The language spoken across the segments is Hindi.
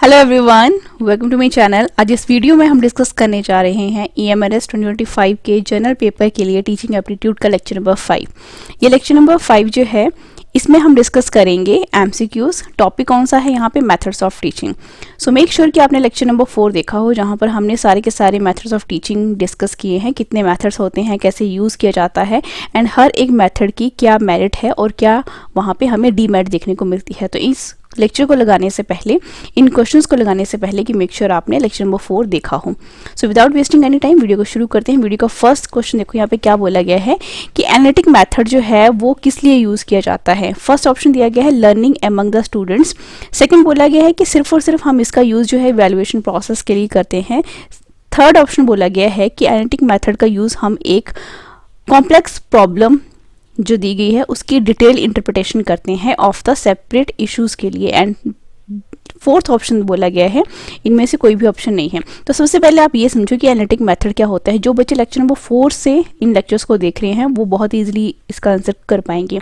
Hello everyone, welcome to my channel. आज इस वीडियो में हम डिस्कस करने जा रहे हैं EMRS 2025 के जनरल पेपर के लिए टीचिंग एप्टीट्यूड का लेक्चर नंबर 5। ये लेक्चर नंबर 5 जो है इसमें हम डिस्कस करेंगे MCQs। टॉपिक कौन सा है यहाँ पे? Methods of teaching. So make sure कि आपने लेक्चर नंबर 4 देखा हो, जहाँ पर हमने सारे के सारे मेथड्स ऑफ टीचिंग डिस्कस किए हैं। कितने मेथड्स होते हैं, कैसे यूज़ किया जाता है एंड हर एक मेथड की क्या मेरिट है और क्या वहाँ पे हमें डीमेरिट देखने को मिलती है। तो इस लेक्चर को लगाने से पहले, इन क्वेश्चंस को लगाने से पहले कि मेक श्योर आपने लेक्चर नंबर 4 देखा हो। So without wasting any time video को शुरू करते हैं। वीडियो का फर्स्ट क्वेश्चन देखो, यहाँ पे क्या बोला गया है कि एनालिटिक मेथड जो है वो किस लिए यूज़ किया जाता है। फर्स्ट ऑप्शन दिया गया है learning among the students. Second बोला गया है कि सिर्फ और सिर्फ हम इसका यूज़ जो है इवैल्यूएशन प्रोसेस के लिए करते हैं। थर्ड ऑप्शन बोला गया है कि एनालिटिक मेथड का यूज़ हम एक कॉम्प्लेक्स प्रॉब्लम जो दी गई है उसकी डिटेल इंटरप्रिटेशन करते हैं ऑफ द सेपरेट इश्यूज के लिए। एंड फोर्थ ऑप्शन बोला गया है इनमें से कोई भी ऑप्शन नहीं है। तो सबसे पहले आप ये समझो कि एनालिटिक मेथड क्या होता है। जो बच्चे लेक्चर नंबर 4 से इन लेक्चर्स को देख रहे हैं वो बहुत ईजिली इसका आंसर कर पाएंगे।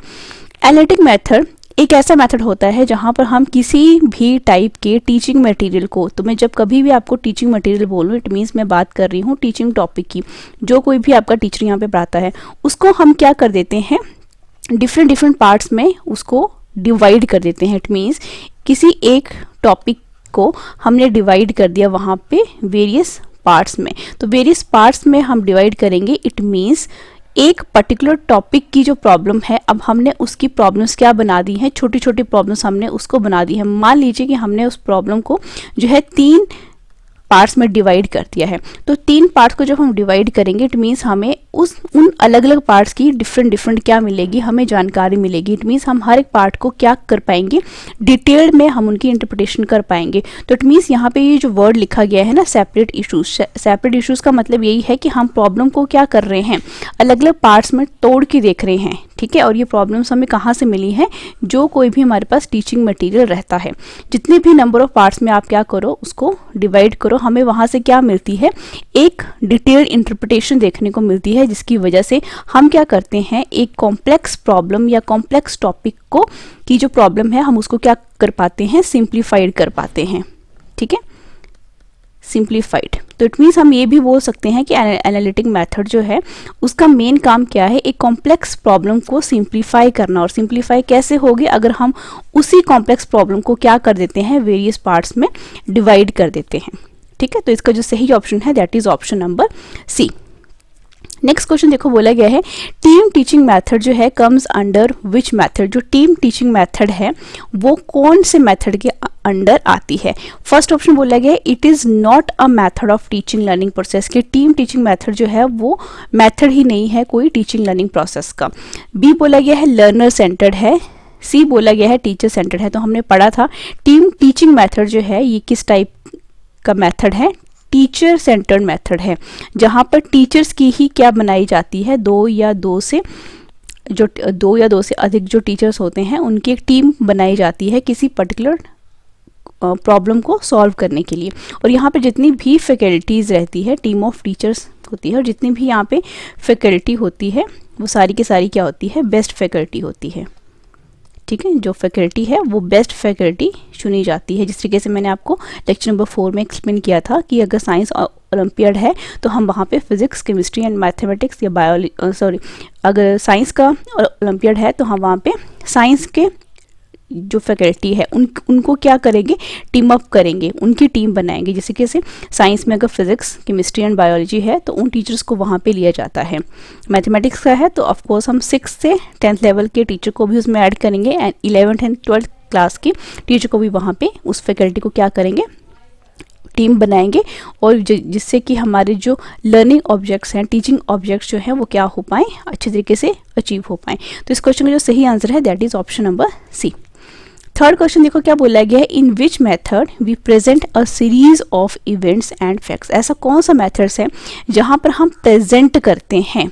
एनालिटिक मेथड एक ऐसा मेथड होता है जहाँ पर हम किसी भी टाइप के टीचिंग मटेरियल को, तो मैं जब कभी भी आपको टीचिंग मटेरियल बोलूँ इट मीन्स मैं बात कर रही हूँ टीचिंग टॉपिक की। जो कोई भी आपका टीचर यहाँ पे पढ़ाता है उसको हम क्या कर देते हैं, डिफरेंट पार्ट्स में उसको डिवाइड कर देते हैं। इट मीन्स किसी एक टॉपिक को हमने डिवाइड कर दिया वहाँ पे वेरियस पार्ट्स में। तो वेरियस पार्ट्स में हम डिवाइड करेंगे, इट मीन्स एक पर्टिकुलर टॉपिक की जो प्रॉब्लम है अब हमने उसकी प्रॉब्लम्स क्या बना दी हैं, छोटी छोटी प्रॉब्लम्स हमने उसको बना दी है। मान लीजिए कि हमने उस प्रॉब्लम को जो है 3 पार्ट्स में डिवाइड कर दिया है। तो 3 पार्ट्स को जब हम डिवाइड करेंगे इट मीन्स हमें उन अलग अलग पार्ट्स की डिफरेंट क्या मिलेगी, हमें जानकारी मिलेगी। इट मीन्स हम हर एक पार्ट को क्या कर पाएंगे, डिटेल्ड में हम उनकी इंटरप्रिटेशन कर पाएंगे। तो इट मीन्स यहाँ पे ये जो वर्ड लिखा गया है ना सेपरेट इशूज, सेपरेट इशूज का मतलब यही है कि हम प्रॉब्लम को क्या कर रहे हैं, अलग अलग पार्ट्स में तोड़ के देख रहे हैं। ठीक है, और ये प्रॉब्लम्स हमें कहाँ से मिली है, जो कोई भी हमारे पास टीचिंग मटेरियल रहता है जितने भी नंबर ऑफ पार्ट्स में आप क्या करो उसको डिवाइड करो, हमें वहाँ से क्या मिलती है, एक डिटेल्ड इंटरप्रिटेशन देखने को मिलती है, जिसकी वजह से हम क्या करते हैं, एक कॉम्प्लेक्स प्रॉब्लम या कॉम्प्लेक्स टॉपिक को की जो प्रॉब्लम है हम उसको क्या कर पाते हैं, सिंप्लीफाइड कर पाते हैं। ठीक है, सिंप्लीफाइड। तो इट मीन्स हम ये भी बोल सकते हैं कि एनालिटिक मेथड जो है उसका मेन काम क्या है, एक कॉम्प्लेक्स प्रॉब्लम को सिंप्लीफाई करना। और सिंप्लीफाई कैसे होगी, अगर हम उसी कॉम्प्लेक्स प्रॉब्लम को क्या कर देते हैं, वेरियस पार्ट्स में डिवाइड कर देते हैं। ठीक है, तो इसका जो सही ऑप्शन है that is option number C. Next question देखो, बोला गया है टीम टीचिंग मेथड जो है कम्स अंडर विच मेथड। जो टीम टीचिंग मेथड है वो कौन से मेथड के अंडर आती है। फर्स्ट ऑप्शन बोला गया है it is not a method of teaching learning process. के टीम टीचिंग मेथड जो है वो मेथड ही नहीं है कोई टीचिंग लर्निंग प्रोसेस का। बी बोला गया है लर्नर सेंटर्ड है। सी बोला गया है टीचर सेंटर्ड है। तो हमने पढ़ा था टीम टीचिंग मेथड जो है ये किस टाइप का मेथड है, टीचर सेंटर्ड मेथड है, जहां पर टीचर्स की ही क्या बनाई जाती है, दो या दो से अधिक जो टीचर्स होते हैं उनकी एक टीम बनाई जाती है किसी पर्टिकुलर प्रॉब्लम को सॉल्व करने के लिए। और यहाँ पे जितनी भी फैकल्टीज़ रहती है, टीम ऑफ टीचर्स होती है, और जितनी भी यहाँ पे फैकल्टी होती है वो सारी की सारी क्या होती है, बेस्ट फैकल्टी होती है। ठीक है, जो फैकल्टी है वो बेस्ट फैकल्टी चुनी जाती है। जिस तरीके से मैंने आपको लेक्चर नंबर 4 में एक्सप्लेन किया था कि अगर साइंस ओलंपियाड है तो हम वहाँ पे फिजिक्स, केमिस्ट्री एंड मैथमेटिक्स या अगर साइंस का ओलंपियाड है तो हम वहाँ पे साइंस के जो फैकल्टी है उनको क्या करेंगे, टीम अप करेंगे, उनकी टीम बनाएंगे। जैसे कि साइंस में अगर फिजिक्स, केमिस्ट्री एंड बायोलॉजी है तो उन टीचर्स को वहाँ पे लिया जाता है। मैथमेटिक्स का है तो ऑफकोर्स हम 6 से 10th लेवल के टीचर को भी उसमें ऐड करेंगे and 11th and 12th class की टीचर को भी वहाँ पे उस फैकल्टी को क्या करेंगे, टीम बनाएंगे, और जिससे कि हमारे जो लर्निंग ऑब्जेक्ट्स हैं, टीचिंग ऑब्जेक्ट्स जो हैं वो क्या हो पाएँ, अच्छे तरीके से अचीव हो पाएँ। तो इस क्वेश्चन का जो सही आंसर है that is option number C. Third question देखो क्या बोला गया है, in which method we present a series of events and facts. ऐसा कौन सा मेथड्स है जहाँ पर हम प्रेजेंट करते हैं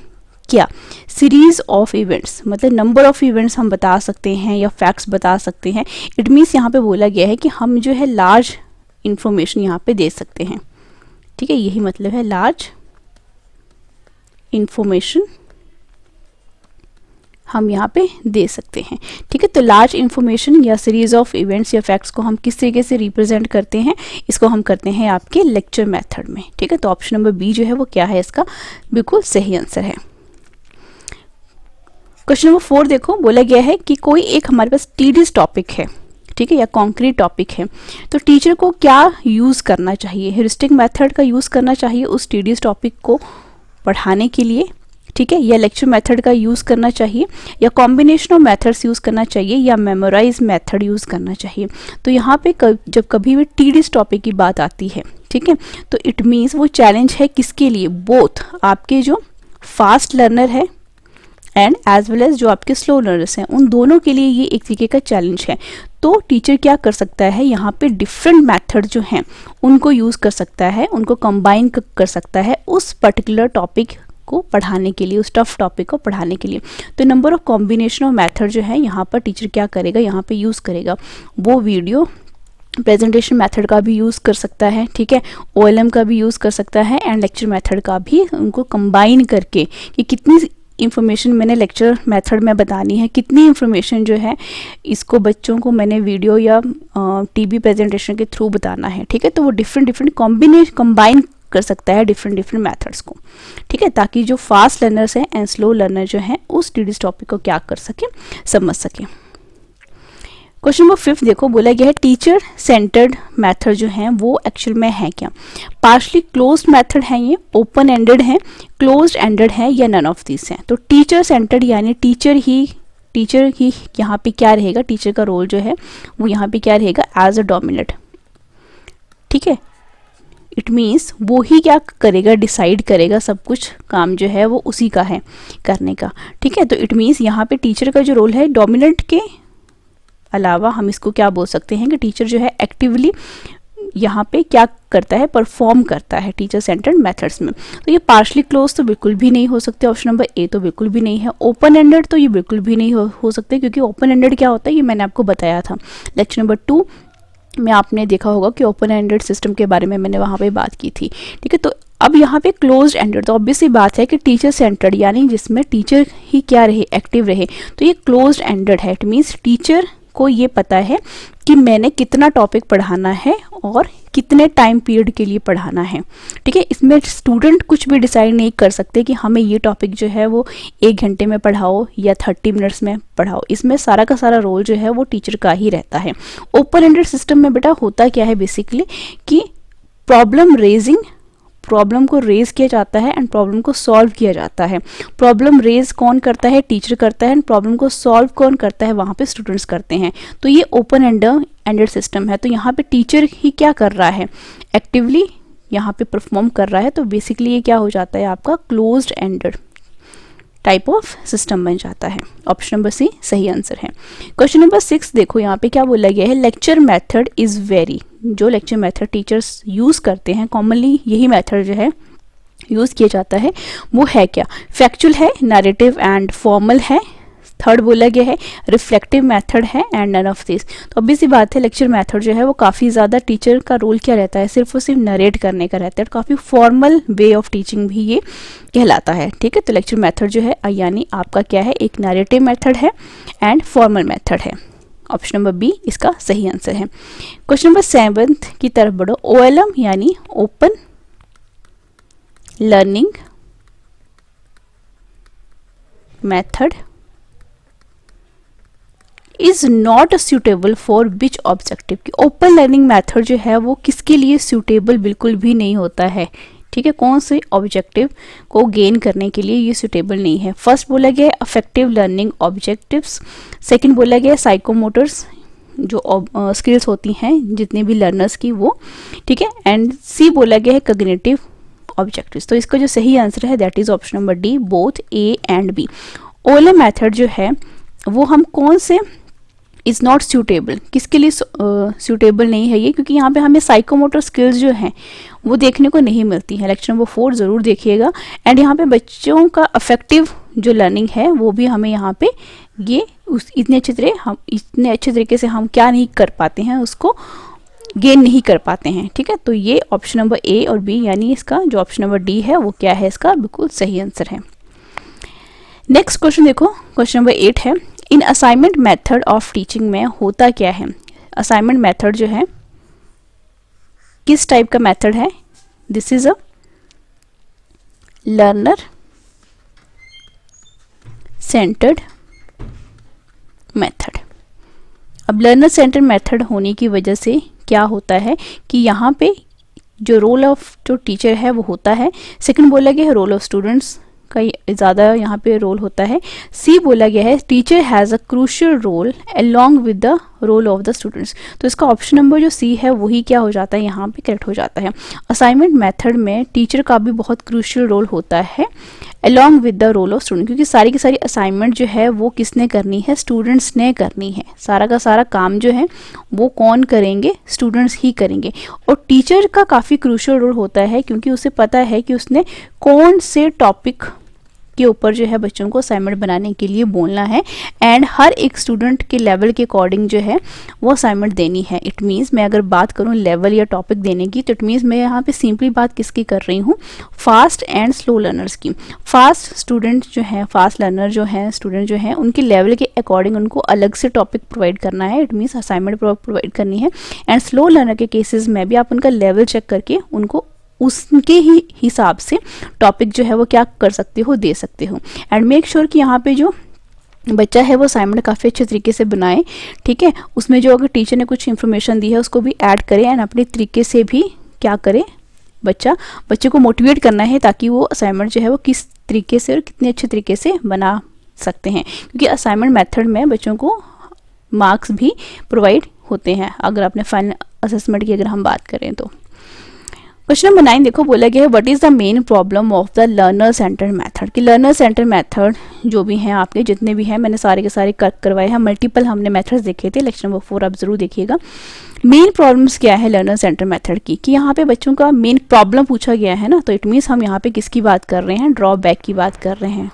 क्या, सीरीज ऑफ इवेंट्स, मतलब नंबर ऑफ इवेंट्स हम बता सकते हैं या फैक्ट्स बता सकते हैं। इट मीन्स यहाँ पे बोला गया है कि हम जो है लार्ज इंफॉर्मेशन यहाँ पे दे सकते हैं। ठीक है, यही मतलब है लार्ज इंफॉर्मेशन हम यहाँ पे दे सकते हैं। ठीक है, तो लार्ज इन्फॉर्मेशन या सीरीज ऑफ इवेंट्स या फैक्ट्स को हम किस तरीके से रिप्रेजेंट करते हैं, इसको हम करते हैं आपके लेक्चर मेथड में। ठीक है, तो ऑप्शन नंबर बी जो है वो क्या है, इसका बिल्कुल सही आंसर है। क्वेश्चन नंबर 4 देखो, बोला गया है कि कोई एक हमारे पास टीडियस टॉपिक है, ठीक है, या कॉन्क्रीट टॉपिक है, तो टीचर को क्या यूज़ करना चाहिए, ह्यूरिस्टिक मेथड का यूज़ करना चाहिए उस टीडियस टॉपिक को पढ़ाने के लिए, ठीक है, या लेक्चर मेथड का यूज़ करना चाहिए, या कॉम्बिनेशन ऑफ मेथड्स यूज़ करना चाहिए, या मेमोराइज मेथड यूज़ करना चाहिए। तो यहाँ पे जब कभी भी टीडियस टॉपिक की बात आती है, ठीक है, तो इट मीन्स वो चैलेंज है किसके लिए, बोथ आपके जो फास्ट लर्नर है एंड एज वेल एज जो आपके स्लो लर्नर्स हैं, उन दोनों के लिए ये एक तरीके का चैलेंज है। तो टीचर क्या कर सकता है, यहाँ पे डिफरेंट मेथड जो हैं उनको यूज़ कर सकता है, उनको कंबाइन कर सकता है उस पर्टिकुलर टॉपिक को पढ़ाने के लिए, उस टफ टॉपिक को पढ़ाने के लिए। तो number of combination of method जो है यहाँ पर टीचर क्या करेगा, यहाँ पे यूज़ करेगा। वो वीडियो प्रेजेंटेशन मेथड का भी यूज़ कर सकता है, ठीक है, OLM का भी यूज़ कर सकता है एंड लेक्चर मेथड का भी, उनको कंबाइन करके कि कितनी इन्फॉर्मेशन मैंने लेक्चर मेथड में बतानी है, कितनी इन्फॉर्मेशन जो है इसको बच्चों को मैंने वीडियो या टीवी प्रेजेंटेशन के थ्रू बताना है। ठीक है, तो वो डिफरेंट कंबाइन कर सकता है डिफरेंट मेथड्स को। ठीक है, ताकि जो फास्ट लर्नर्स हैं एंड स्लो लर्नर जो हैं उस टीडीएस टॉपिक को क्या कर सके, समझ सके। क्वेश्चन नंबर 5 देखो, बोला गया है टीचर सेंटर्ड मेथड जो है वो एक्चुअल में है क्या, पार्शली क्लोज्ड मेथड है, ये ओपन एंडेड है, क्लोज्ड एंडेड है, या नन ऑफ दिस है। तो टीचर सेंटर्ड यानी टीचर ही यहाँ पे क्या रहेगा, टीचर का रोल जो है वो यहाँ पे क्या रहेगा, एज अ डोमिनेट। ठीक है, इट मीन्स वो ही क्या करेगा, डिसाइड करेगा, सब कुछ काम जो है वो उसी का है करने का। ठीक है, तो इट मीन्स यहाँ पे टीचर का जो रोल है डोमिनेंट के अलावा हम इसको क्या बोल सकते हैं कि टीचर जो है एक्टिवली यहाँ पे क्या करता है, परफॉर्म करता है टीचर सेंटर्ड मेथड्स में। तो ये पार्शली क्लोज तो बिल्कुल भी नहीं हो सकते, ऑप्शन नंबर ए तो बिल्कुल भी नहीं है। ओपन एंडेड तो ये बिल्कुल भी नहीं हो सकते, क्योंकि ओपन एंडेड क्या होता है ये मैंने आपको बताया था लेक्चर नंबर 2 में, आपने देखा होगा कि ओपन एंडेड सिस्टम के बारे में मैंने वहाँ पे बात की थी। ठीक है, तो अब यहाँ पे क्लोज्ड एंडेड, तो ऑब्वियस सी बात है कि टीचर सेंटर्ड यानी जिसमें टीचर ही क्या रहे, एक्टिव रहे, तो ये क्लोज्ड एंडेड है। इट मीन्स टीचर को ये पता है कि मैंने कितना टॉपिक पढ़ाना है और कितने टाइम पीरियड के लिए पढ़ाना है। ठीक है, इसमें स्टूडेंट कुछ भी डिसाइड नहीं कर सकते कि हमें ये टॉपिक जो है वो 1 घंटे में पढ़ाओ या 30 मिनट्स में पढ़ाओ, इसमें सारा का सारा रोल जो है वो टीचर का ही रहता है। ओपन एंडेड सिस्टम में बेटा होता क्या है बेसिकली कि प्रॉब्लम को रेज किया जाता है एंड प्रॉब्लम को सॉल्व किया जाता है। प्रॉब्लम रेज कौन करता है, टीचर करता है, एंड प्रॉब्लम को सॉल्व कौन करता है, वहाँ पे स्टूडेंट्स करते हैं। तो ये ओपन एंडेड सिस्टम है। तो यहाँ पे टीचर ही क्या कर रहा है, एक्टिवली यहाँ पे परफॉर्म कर रहा है। तो बेसिकली ये क्या हो जाता है आपका closed ended type of system बन जाता है। ऑप्शन नंबर सी सही आंसर है। क्वेश्चन नंबर 6 देखो, यहाँ पे क्या बोला गया है, लेक्चर मेथड इज वेरी, जो लेक्चर मेथड टीचर्स यूज़ करते हैं कॉमनली यही मेथड जो है यूज़ किया जाता है, वो है क्या, फैक्चुअल है, नैरेटिव एंड फॉर्मल है, थर्ड बोला गया है रिफ्लेक्टिव मेथड है, एंड नन ऑफ दिस। तो अभी सी बात है, लेक्चर मेथड जो है वो काफ़ी ज़्यादा टीचर का रोल क्या रहता है, सिर्फ और सिर्फ नरेट करने का रहता है, काफ़ी फॉर्मल वे ऑफ टीचिंग भी ये कहलाता है। ठीक है, तो लेक्चर मेथड जो है यानी आपका क्या है, एक नरेटिव मेथड है एंड फॉर्मल मेथड है। ऑप्शन नंबर बी इसका सही आंसर है। क्वेश्चन नंबर 7 की तरफ बढ़ो, OLM यानी open learning method is not suitable for which objective. की ओपन लर्निंग मेथड जो है वो किसके लिए सूटेबल बिल्कुल भी नहीं होता है। ठीक है, कौन से ऑब्जेक्टिव को गेन करने के लिए ये सूटेबल नहीं है। फर्स्ट बोला गया है अफेक्टिव लर्निंग ऑब्जेक्टिव्स, सेकंड बोला गया है साइकोमोटर्स जो स्किल्स होती हैं जितने भी लर्नर्स की वो, ठीक है, एंड सी बोला गया है कॉग्निटिव ऑब्जेक्टिव्स। तो इसका जो सही आंसर है that is option number D, both A and B. OLM method जो है वो हम कौन से इज़ नॉट सूटेबल, किसके लिए सूटेबल नहीं है ये, क्योंकि यहाँ पे हमें साइकोमोटर स्किल्स जो हैं वो देखने को नहीं मिलती है। लेक्चर नंबर 4 ज़रूर देखिएगा। एंड यहाँ पे बच्चों का अफेक्टिव जो लर्निंग है वो भी हमें यहाँ पे ये इतने अच्छे तरीके से हम क्या नहीं कर पाते हैं, उसको गेन नहीं कर पाते हैं। ठीक है, तो ये ऑप्शन नंबर ए और बी यानी इसका जो ऑप्शन नंबर डी है वो क्या है, इसका बिल्कुल सही आंसर है। नेक्स्ट क्वेश्चन देखो, क्वेश्चन नंबर 8 है, इन असाइनमेंट मेथड ऑफ टीचिंग में होता क्या है? असाइनमेंट मेथड जो है किस टाइप का मेथड है? This is a learner centred method. अब लर्नर सेंटर्ड मेथड होने की वजह से क्या होता है कि यहाँ पे जो रोल ऑफ जो टीचर है वो होता है, सेकंड बोला गया है रोल ऑफ स्टूडेंट्स का ज़्यादा यहाँ पे रोल होता है। सी बोला गया है teacher has a crucial role along with the role of the students. तो इसका ऑप्शन नंबर जो सी है वही क्या हो जाता है, यहाँ पे करेक्ट हो जाता है। असाइनमेंट मेथड में टीचर का भी बहुत क्रूशियल रोल होता है along with the role of student, क्योंकि सारी की सारी असाइनमेंट जो है वो किसने करनी है? स्टूडेंट्स ने करनी है। सारा का सारा काम जो है वो कौन करेंगे? स्टूडेंट्स ही करेंगे। और टीचर का काफ़ी क्रूशियल रोल होता है क्योंकि उसे पता है कि उसने कौन से टॉपिक के ऊपर जो है बच्चों को असाइनमेंट बनाने के लिए बोलना है, एंड हर एक स्टूडेंट के लेवल के अकॉर्डिंग जो है वो असाइनमेंट देनी है। इट मीन्स मैं अगर बात करूँ लेवल या टॉपिक देने की, तो इट मीन्स मैं यहाँ पे सिंपली बात किसकी कर रही हूँ? फास्ट एंड स्लो लर्नर्स की। फास्ट स्टूडेंट जो है, फास्ट लर्नर जो है, स्टूडेंट जो है, उनके लेवल के अकॉर्डिंग उनको अलग से टॉपिक प्रोवाइड करना है, इट मीन्स असाइनमेंट प्रोवाइड करनी है। एंड स्लो लर्नर के केसेस में भी आप उनका लेवल चेक करके उनको उसके ही हिसाब से टॉपिक जो है वो क्या कर सकते हो? दे सकते हो। एंड मेक श्योर कि यहाँ पे जो बच्चा है वो असाइनमेंट काफ़ी अच्छे तरीके से बनाए, ठीक है। उसमें जो अगर टीचर ने कुछ इन्फॉर्मेशन दी है उसको भी ऐड करे, एंड अपने तरीके से भी क्या करे? बच्चे को मोटिवेट करना है ताकि वो असाइनमेंट जो है वो किस तरीके से और कितने अच्छे तरीके से बना सकते हैं, क्योंकि असाइनमेंट मेथड में बच्चों को मार्क्स भी प्रोवाइड होते हैं अगर आपने फाइनल असेसमेंट की अगर हम बात करें तो। क्वेश्चन नंबर 9 देखो, बोला गया है what is the main problem of the learner centre method. कि लर्नर सेंटर मेथड जो भी हैं आपके जितने भी हैं, मैंने सारे के सारे करवाए हैं, मल्टीपल हमने मेथड्स देखे थे, लेक्चर नंबर 4 आप जरूर देखिएगा। मेन प्रॉब्लम्स क्या है लर्नर सेंटर मेथड की? कि यहाँ पे बच्चों का मेन प्रॉब्लम पूछा गया है ना, तो इट मीन्स हम यहाँ पे किसकी बात कर रहे हैं? ड्रॉबैक की बात कर रहे हैं,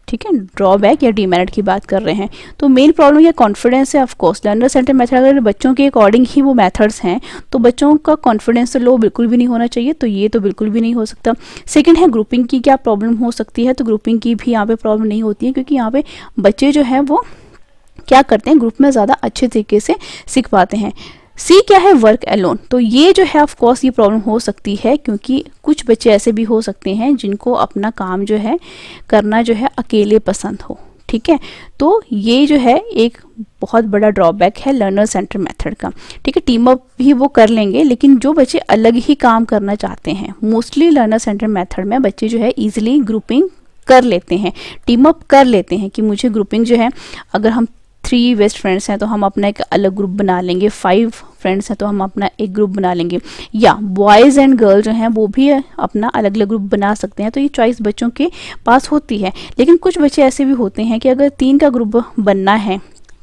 ठीक है, ड्रॉबैक या डीमेरिट की बात कर रहे हैं। तो मेन प्रॉब्लम या कॉन्फिडेंस है। Of course learner centre method अगर बच्चों के अकॉर्डिंग ही वो मेथड्स हैं तो बच्चों का कॉन्फिडेंस तो लो बिल्कुल भी नहीं होना चाहिए, तो ये तो बिल्कुल भी नहीं हो सकता। सेकंड है ग्रुपिंग की क्या प्रॉब्लम हो सकती है? तो ग्रुपिंग की भी यहाँ पे प्रॉब्लम नहीं होती है, क्योंकि यहाँ पे बच्चे जो है वो क्या करते हैं? ग्रुप में ज़्यादा अच्छे तरीके से सीख पाते हैं। सी क्या है? Work alone. तो ये जो है ऑफ कोर्स ये प्रॉब्लम हो सकती है, क्योंकि कुछ बच्चे ऐसे भी हो सकते हैं जिनको अपना काम जो है करना जो है अकेले पसंद हो, ठीक है। तो ये जो है एक बहुत बड़ा ड्रॉबैक है लर्नर सेंटर मेथड का, ठीक है। टीम अप भी वो कर लेंगे, लेकिन जो बच्चे अलग ही काम करना चाहते हैं, मोस्टली लर्नर सेंटर मेथड में बच्चे जो है ईजिली ग्रुपिंग कर लेते हैं, टीम अप कर लेते हैं कि मुझे ग्रुपिंग जो है, अगर हम 3 बेस्ट फ्रेंड्स हैं तो हम अपना एक अलग ग्रुप बना लेंगे, 5 फ्रेंड्स हैं तो हम अपना एक ग्रुप बना लेंगे, या बॉयज़ एंड गर्ल जो हैं वो भी अपना अलग अलग ग्रुप बना सकते हैं। तो ये चॉइस बच्चों के पास होती है। लेकिन कुछ बच्चे ऐसे भी होते हैं कि अगर 3 का ग्रुप बनना है,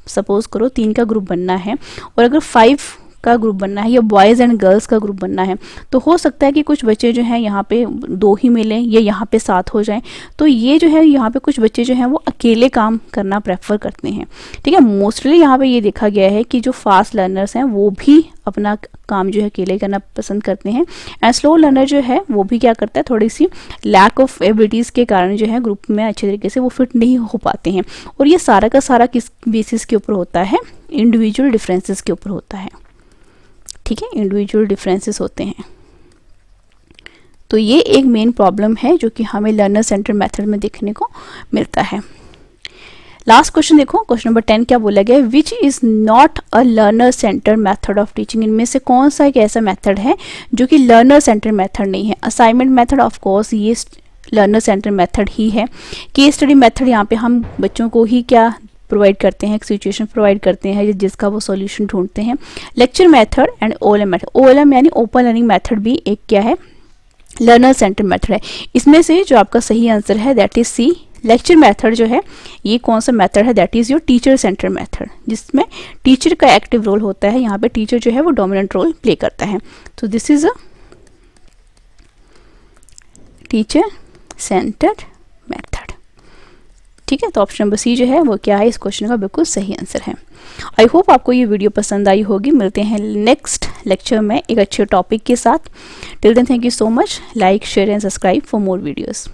सपोज करो 3 का ग्रुप बनना है और अगर 5 का ग्रुप बनना है या बॉयज़ एंड गर्ल्स का ग्रुप बनना है, तो हो सकता है कि कुछ बच्चे जो हैं यहाँ पे 2 ही मिलें या यहाँ पे 7 हो जाएं। तो ये जो है यहाँ पे कुछ बच्चे जो हैं वो अकेले काम करना प्रेफर करते हैं, ठीक है। मोस्टली यहाँ पे ये देखा गया है कि जो फास्ट लर्नर्स हैं वो भी अपना काम जो है अकेले करना पसंद करते हैं, एंड स्लो लर्नर जो है वो भी क्या करता है, थोड़ी सी लैक ऑफ एबिलिटीज़ के कारण जो है ग्रुप में अच्छे तरीके से वो फिट नहीं हो पाते हैं। और ये सारा का सारा किस बेसिस के ऊपर होता है? इंडिविजुअल डिफरेंसेस के ऊपर होता है, ठीक है, इंडिविजुअल डिफरेंसेस होते हैं। तो ये एक मेन प्रॉब्लम है जो कि हमें लर्नर सेंटर मेथड में देखने को मिलता है। लास्ट क्वेश्चन देखो, क्वेश्चन नंबर 10 क्या बोला गया है? Which is not a learner centre method of teaching. इनमें से कौन सा एक ऐसा मेथड है जो कि लर्नर सेंटर मेथड नहीं है? असाइनमेंट मेथड ऑफ कोर्स ये लर्नर सेंटर मेथड ही है। केस स्टडी मेथड यहाँ पे हम बच्चों को ही क्या प्रोवाइड करते हैं, एक सिचुएशन प्रोवाइड करते हैं जिसका वो सॉल्यूशन ढूंढते हैं। Lecture method and OLM method, OLM यानी ओपन लर्निंग मेथड भी एक क्या है? लर्नर सेंटर मेथड है। इसमें से जो आपका सही आंसर है that is C. Lecture method जो है ये कौन सा मेथड है? That is your teacher center method, जिसमें टीचर का एक्टिव रोल होता है। यहाँ पे टीचर जो है वो डोमिनेंट रोल प्ले करता है। तो this is a teacher centred method, ठीक है। तो ऑप्शन नंबर सी जो है वो क्या है? इस क्वेश्चन का बिल्कुल सही आंसर है। आई होप आपको ये वीडियो पसंद आई होगी। मिलते हैं नेक्स्ट लेक्चर में एक अच्छे टॉपिक के साथ। Till then thank you so much. Like share and subscribe for more videos.